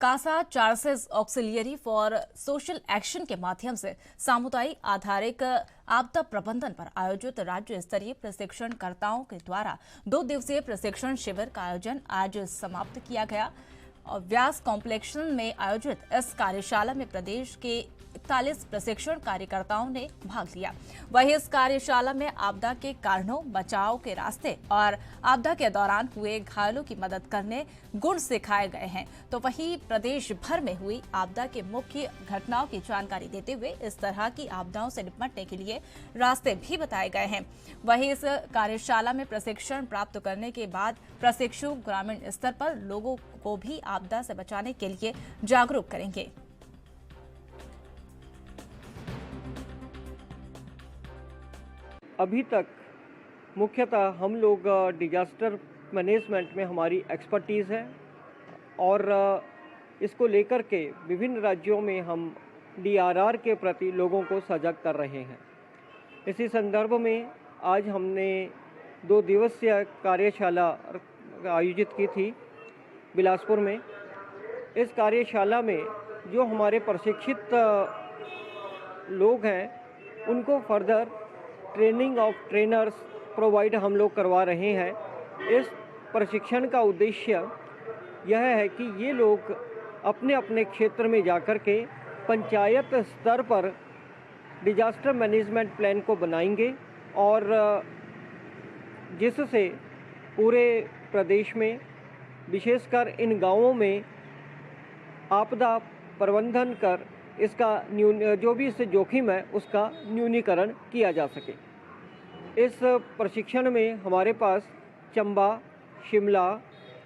Kasa churches auxiliary for social action के माध्यम से सामुदायिक आधारित आपदा प्रबंधन पर आयोजित राज्य स्तरीय प्रशिक्षणकर्ताओं के द्वारा 2 दिवसीय प्रशिक्षण शिविर का आयोजन आज समाप्त किया गया। और व्यास कॉम्प्लेक्स में आयोजित इस कार्यशाला में प्रदेश के 41 प्रशिक्षण कार्यकर्ताओं ने भाग लिया। वहीं इस कार्यशाला में आपदा के कारणों, बचाव के रास्ते और आपदा के दौरान हुए घायलों की मदद करने गुण सिखाए गए हैं। तो वहीं प्रदेश भर में हुई आपदा के मुख्य घटनाओं की जानकारी देते हुए इस तरह की आपदाओं से निपटने के लिए रास्ते भी बताए गए हैं। वहीं इस कार्यशाला में प्रशिक्षण प्राप्त करने के बाद प्रशिक्षु ग्रामीण स्तर पर लोगों को भी आपदा से बचाने के लिए जागरूक करेंगे। अभी तक मुख्यतः हम लोग डिजास्टर मैनेजमेंट में हमारी एक्सपर्टीज़ है और इसको लेकर के विभिन्न राज्यों में हम डीआरआर के प्रति लोगों को सजग कर रहे हैं। इसी संदर्भ में आज हमने 2 दिवसीय कार्यशाला आयोजित की थी बिलासपुर में। इस कार्यशाला में जो हमारे प्रशिक्षित लोग हैं उनको further training of trainers provide हम लोग करवा रहे हैं। इस प्रशिक्षण का उद्देश्य यह है कि ये लोग अपने अपने क्षेत्र में जाकर के पंचायत स्तर पर डिजास्टर मैनेजमेंट प्लान को बनाएंगे और जिससे पूरे प्रदेश में विशेषकर इन गांवों में आपदा प्रबंधन कर इसका जो भी इससे जोखिम है उसका न्यूनीकरण किया जा सके। इस प्रशिक्षण में हमारे पास चंबा, शिमला,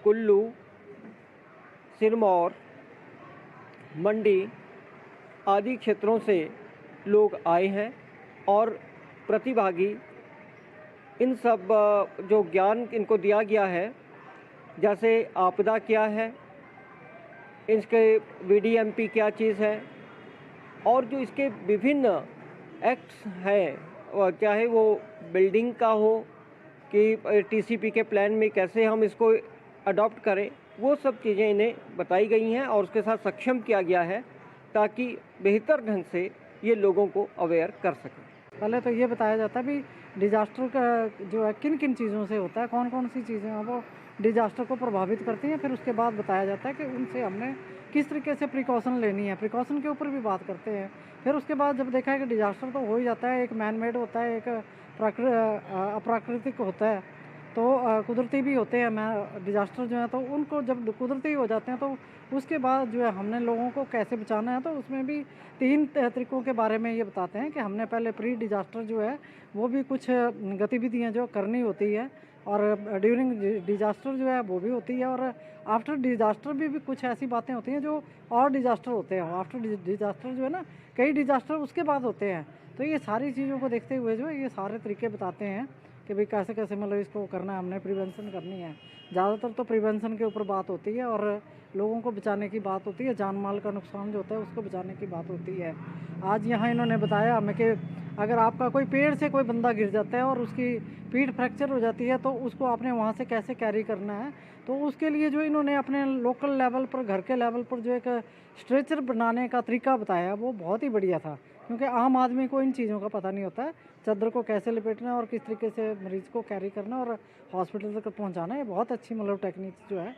कुल्लू, सिरमौर, मंडी आदि क्षेत्रों से लोग आए हैं और प्रतिभागी इन सब जो ज्ञान इनको दिया गया है, जैसे आपदा क्या है, इसके वीडीएमपी क्या चीज़ है और जो इसके विभिन्न एक्ट्स हैं, चाहे वो बिल्डिंग का हो कि टीसीपी के प्लान में कैसे हम इसको अडॉप्ट करें, वो सब चीज़ें इन्हें बताई गई हैं और उसके साथ सक्षम किया गया है ताकि बेहतर ढंग से ये लोगों को अवेयर कर सकें। पहले तो ये बताया जाता है भी डिजास्टर का जो है किन किन चीज़ों से होता है, कौन कौन सी चीज़ें हैं वो डिजास्टर को प्रभावित करती हैं। फिर उसके बाद बताया जाता है कि उनसे हमने किस तरीके से प्रिकॉशन लेनी है, प्रिकॉशन के ऊपर भी बात करते हैं। फिर उसके बाद जब देखा है कि डिजास्टर तो हो ही जाता है, एक मैन मेड होता है, एक अप्राकृतिक होता है, तो कुदरती भी होते हैं डिजास्टर जो है। तो उनको जब कुदरती हो जाते हैं तो उसके बाद जो है हमने लोगों को कैसे बचाना है, तो उसमें भी 3 तरीक़ों के बारे में ये बताते हैं कि हमने पहले प्री डिजास्टर जो है वो भी कुछ गतिविधियाँ जो करनी होती है और ड्यूरिंग डिजास्टर जो है वो भी होती है, और आफ्टर डिजास्टर भी कुछ ऐसी बातें होती हैं जो और डिजास्टर होते हैं। आफ्टर डिजास्टर जो है ना, कई डिजास्टर उसके बाद होते हैं। तो ये सारी चीज़ों को देखते हुए जो है ये सारे तरीके बताते हैं कि भाई कैसे कैसे मतलब इसको करना है, हमने प्रिवेंशन करनी है। ज़्यादातर तो प्रिवेंशन के ऊपर बात होती है और लोगों को बचाने की बात होती है, जान माल का नुकसान जो होता है उसको बचाने की बात होती है। आज यहाँ इन्होंने बताया हमें कि अगर आपका कोई पेड़ से कोई बंदा गिर जाता है और उसकी पीठ फ्रैक्चर हो जाती है तो उसको आपने वहाँ से कैसे कैरी करना है, तो उसके लिए जो इन्होंने अपने लोकल लेवल पर, घर के लेवल पर जो एक स्ट्रेचर बनाने का तरीका बताया वो बहुत ही बढ़िया था, क्योंकि आम आदमी को इन चीज़ों का पता नहीं होता है। चादर को कैसे लपेटना है और किस तरीके से मरीज़ को कैरी करना और हॉस्पिटल तक पहुंचाना है, बहुत अच्छी मतलब टेक्निक जो है